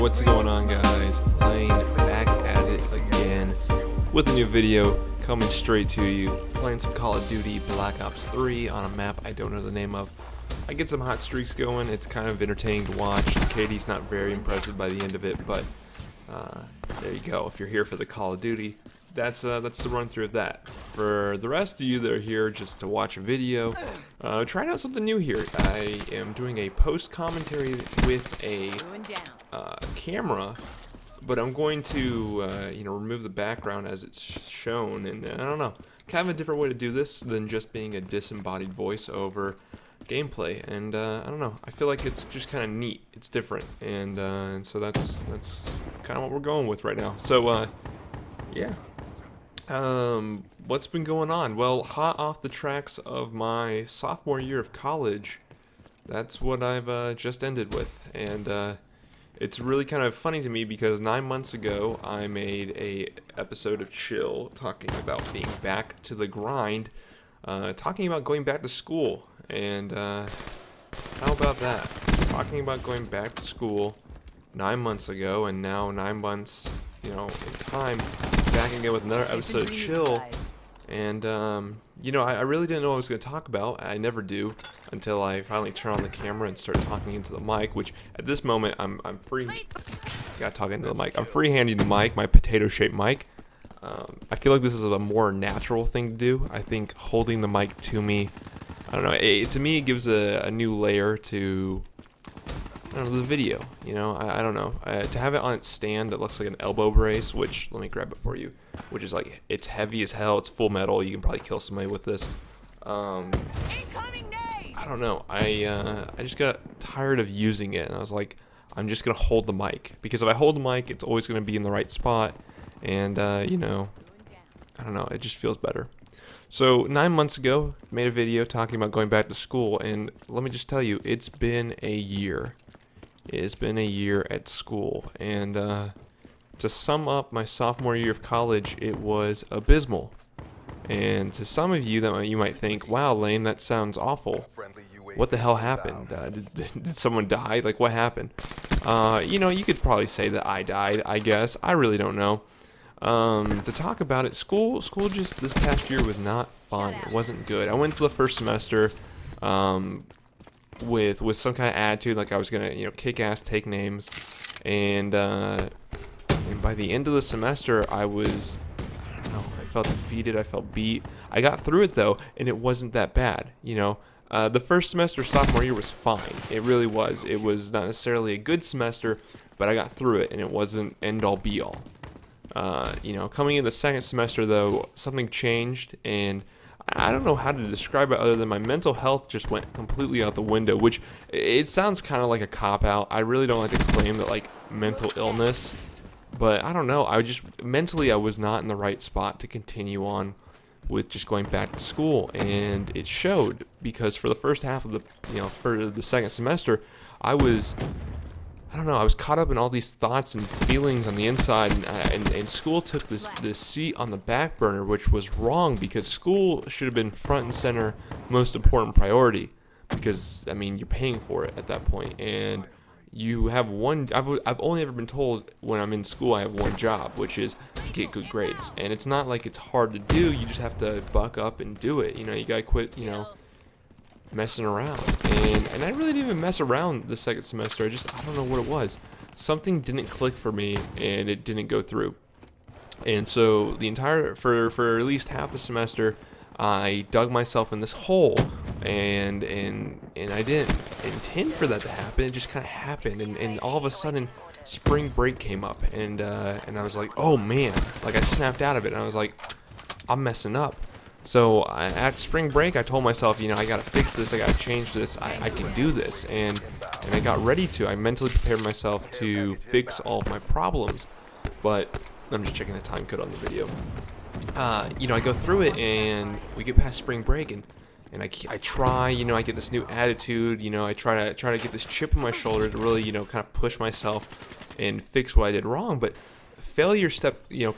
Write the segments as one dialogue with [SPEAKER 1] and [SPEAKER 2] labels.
[SPEAKER 1] What's going on, guys? Playing back at it again with a new video coming straight to you. Playing some Call of Duty Black Ops 3 on a map I don't know the name of. I get some hot streaks going. It's kind of entertaining to watch. Katie's not very impressive by the end of it, but there you go. If you're here for the Call of Duty, that's the run through of that. For the rest of you that are here just to watch a video, trying out something new here. I am doing a post commentary with a camera, but I'm going to remove the background as it's shown, and I don't know, kind of a different way to do this than just being a disembodied voiceover gameplay. And I don't know, I feel like it's just kind of neat. It's different, and so that's kind of what we're going with right now. So yeah. What's been going on? Well, hot off the tracks of my sophomore year of college, that's what I've just ended with. And it's really kind of funny to me because 9 months ago I made a episode of Chill talking about being back to the grind, talking about going back to school. And how about that? Talking about going back to school 9 months ago, and now 9 months, in time, back again with another episode of Chill. And I really didn't know what I was going to talk about. I never do until I finally turn on the camera and start talking into the mic, which at this moment I'm free. Got talking into the mic. I'm free-handing the mic, my potato-shaped mic. I feel like this is a more natural thing to do. I think holding the mic to me, I don't know, to me it gives a new layer to the video. I don't know, to have it on its stand that looks like an elbow brace, which, let me grab it for you, which is like, it's heavy as hell, it's full metal, you can probably kill somebody with this. I don't know, I just got tired of using it, and I was like, I'm just gonna hold the mic, because if I hold the mic, it's always gonna be in the right spot, and I don't know, it just feels better. So 9 months ago, made a video talking about going back to school, and let me just tell you, it's been a year. It's been a year at school, and to sum up my sophomore year of college, it was abysmal. And to some of you, you might think, wow, Lane, that sounds awful. What the hell happened? Did someone die? Like, what happened? You could probably say that I died, I guess. I really don't know. To talk about it, school just this past year was not fun. It wasn't good. I went to the first semester with some kind of attitude, like I was gonna kick ass, take names, and by the end of the semester I felt defeated, I felt beat. I got through it though, and it wasn't that bad. The first semester sophomore year was fine. It really was. It was not necessarily a good semester, but I got through it, and it wasn't end all be all. Coming in the second semester though, something changed, and I don't know how to describe it other than my mental health just went completely out the window, which it sounds kind of like a cop-out. I really don't like to claim that, like, mental illness, but I don't know. Mentally I was not in the right spot to continue on with just going back to school, and it showed, because for the first half of for the second semester, I was caught up in all these thoughts and feelings on the inside, and school took this seat on the back burner, which was wrong, because school should have been front and center, most important priority, because, you're paying for it at that point, and you have I've only ever been told when I'm in school I have one job, which is get good grades, and it's not like it's hard to do, you just have to buck up and do it, you gotta quit, messing around. And I really didn't even mess around the second semester. I don't know what it was. Something didn't click for me, and it didn't go through. And so for at least half the semester, I dug myself in this hole, and I didn't intend for that to happen. It just kind of happened, and all of a sudden spring break came up, and I was like, oh man, like I snapped out of it, and I was like, I'm messing up. So at spring break, I told myself, I gotta fix this, I gotta change this, I can do this, and I got ready to. I mentally prepared myself to fix all of my problems, but I'm just checking the time code on the video. I go through it, and we get past spring break, and I try, I get this new attitude, I try to get this chip on my shoulder to really, kind of push myself and fix what I did wrong, but failure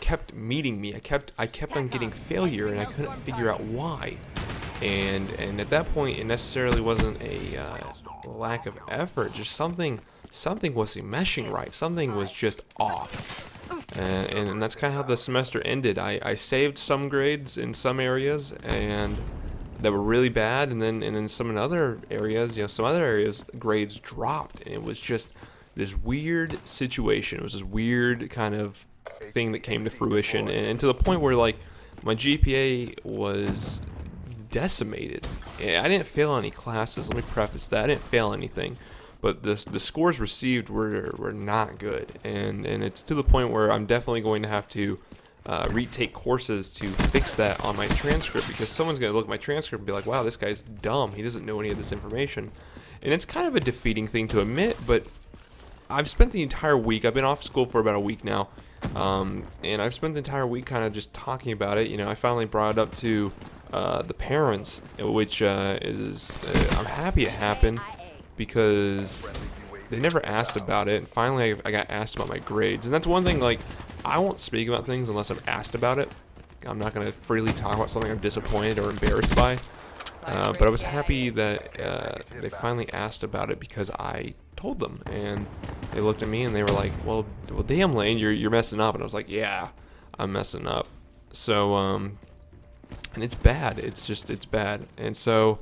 [SPEAKER 1] kept meeting me. I kept on getting failure, and I couldn't figure out why. And at that point, it necessarily wasn't a lack of effort, just something something wasn't meshing right. Something was just off. And that's kind of how the semester ended. I saved some grades in some areas and that were really bad, and then some in other areas, some other areas grades dropped, and it was just this weird situation. It was this weird kind of thing that came to fruition, and to the point where like my GPA was decimated. I didn't fail any classes. Let me preface that. I didn't fail anything. But the scores received were not good, and it's to the point where I'm definitely going to have to retake courses to fix that on my transcript, because someone's going to look at my transcript and be like, wow, this guy's dumb. He doesn't know any of this information. And it's kind of a defeating thing to admit, but I've spent the entire week, I've been off school for about a week now, and I've spent the entire week kind of just talking about it. I finally brought it up to the parents, which is, I'm happy it happened, because they never asked about it, and finally I got asked about my grades. And that's one thing, like, I won't speak about things unless I'm asked about it. I'm not going to freely talk about something I'm disappointed or embarrassed by. But I was happy that they finally asked about it, because I told them, and they looked at me and they were like, well damn, Lane, you're messing up. And I was like, yeah, I'm messing up. So and it's bad. It's bad. And so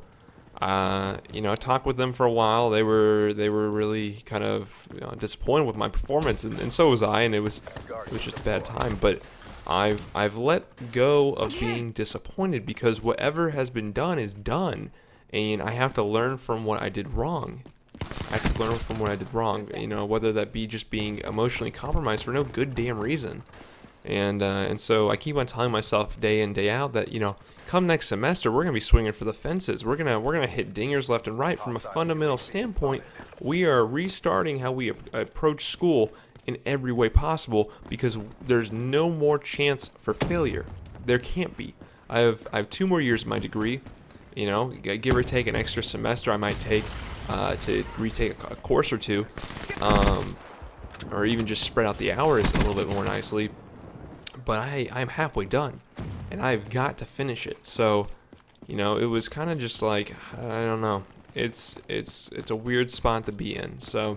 [SPEAKER 1] I talked with them for a while. They were really kind of disappointed with my performance, and so was I. And it was just a bad time. But I've let go of being disappointed, because whatever has been done is done, and I have to learn from what I did wrong. Whether that be just being emotionally compromised for no good damn reason. And so I keep on telling myself day in, day out that, come next semester, we're going to be swinging for the fences. We're going to hit dingers left and right. From a fundamental standpoint, we are restarting how we approach school in every way possible, because there's no more chance for failure. There can't be. I have 2 more years of my degree. Give or take an extra semester I might take to retake a course or two, or even just spread out the hours a little bit more nicely. But I'm halfway done, and I've got to finish it. So, it was kind of just like, I don't know. It's a weird spot to be in. So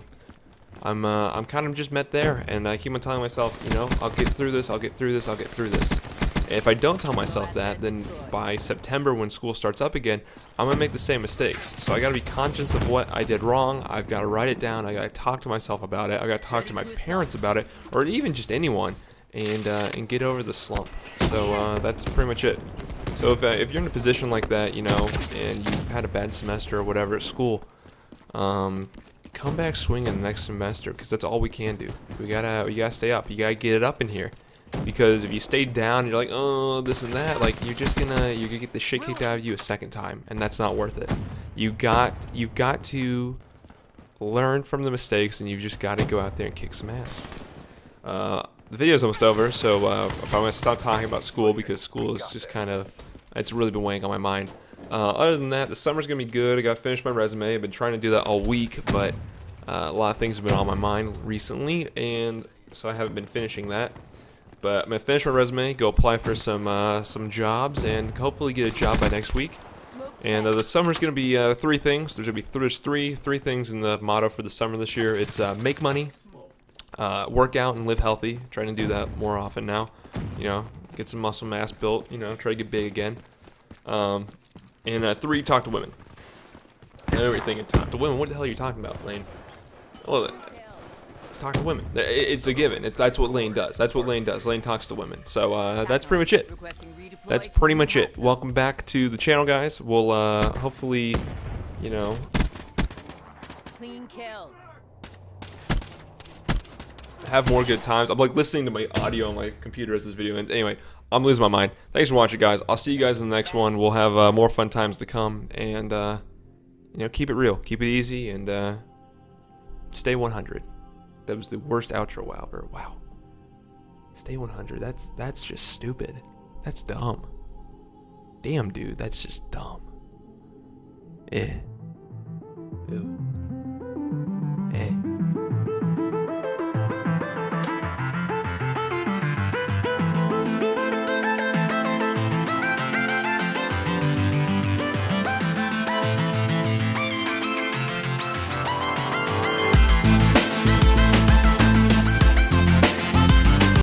[SPEAKER 1] I'm kind of just met there, and I keep on telling myself, I'll get through this. And if I don't tell myself that, then by September, when school starts up again, I'm gonna make the same mistakes. So I gotta be conscious of what I did wrong. I've got to write it down. I gotta talk to myself about it. I gotta talk to my parents about it, or even just anyone. And get over the slump. So that's pretty much it. So if you're in a position like that, and you've had a bad semester or whatever at school, come back swinging the next semester, because that's all we can do. You gotta stay up. You gotta get it up in here, because if you stay down, you're like, oh, this and that, like you're gonna get the shit kicked out of you a second time, and that's not worth it. You've got to learn from the mistakes, and you've just got to go out there and kick some ass. The video's almost over, so I'm going to stop talking about school, because school is just it's really been weighing on my mind. Other than that, the summer's going to be good. I got to finish my resume. I've been trying to do that all week, but a lot of things have been on my mind recently, and so I haven't been finishing that. But I'm going to finish my resume, go apply for some jobs, and hopefully get a job by next week. And the summer's going to be 3 things. There's three things in the motto for the summer this year. It's make money, work out and live healthy. Trying to do that more often now. Get some muscle mass built. Try to get big again. And 3, talk to women. I know what you're thinking. Talk to women. What the hell are you talking about, Lane? Well, talk to women. It's a given. That's what Lane does. Lane talks to women. So that's pretty much it. Welcome back to the channel, guys. We'll hopefully,
[SPEAKER 2] Clean kill.
[SPEAKER 1] have more good times. I'm like listening to my audio on my computer as this video ends. Anyway, I'm losing my mind. Thanks for watching, guys. I'll see you guys in the next one. We'll have more fun times to come, and keep it real, keep it easy, and stay 100. That was the worst outro ever. Wow. Stay 100. That's just stupid. That's dumb. Damn, dude, that's just dumb. Eh.